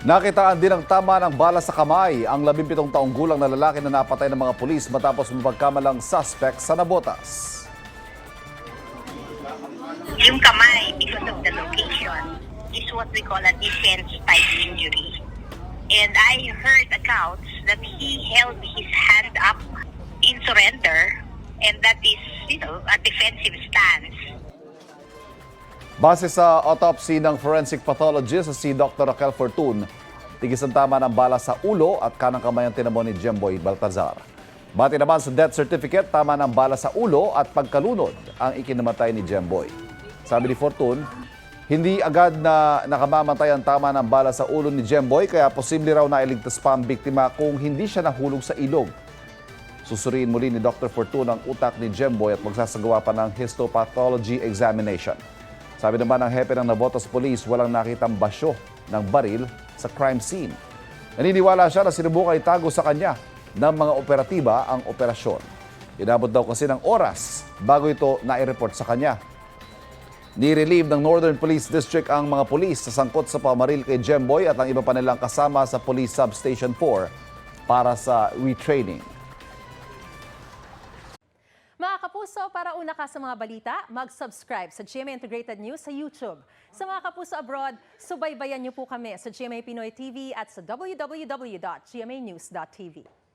Nakitaan din ng tama ng bala sa kamay ang 17 taong gulang na lalaki na napatay ng mga pulis matapos mapagkamalang suspect sa Navotas. Yung kamay, because of the location, is what we call a defense-type injury. And I heard accounts that he held his hand up in surrender, and that is, a defensive stance. Base sa autopsy ng forensic pathologist si Dr. Raquel Fortun, tigis ang tama ng bala sa ulo at kanang kamay ang tinamo ni Jemboy Baltazar. Bati naman sa death certificate, tama ng bala sa ulo at pagkalunod ang ikinamatay ni Jemboy. Sabi ni Fortun, hindi agad na nakamamatay ang tama ng bala sa ulo ni Jemboy kaya posible raw na iligtas pa ang biktima kung hindi siya nahulog sa ilog. Susuriin muli ni Dr. Fortun ang utak ni Jemboy at magsasagawa pa ng histopathology examination. Sabi naman ng hepe ng Navotas Police, walang nakitang basyo ng baril sa crime scene. Naniniwala siya na sinubukan itago sa kanya ng mga operatiba ang operasyon. Inabot daw kasi ng oras bago ito nai-report sa kanya. Ni-relieve ng Northern Police District ang mga pulis sa sangkot sa pamaril kay Jemboy at ang iba pa nilang kasama sa Police Substation 4 para sa retraining. Mga kapuso, para una ka sa mga balita, mag-subscribe sa GMA Integrated News sa YouTube. Sa mga kapuso abroad, subaybayan niyo po kami sa GMA Pinoy TV at sa www.gmanews.tv.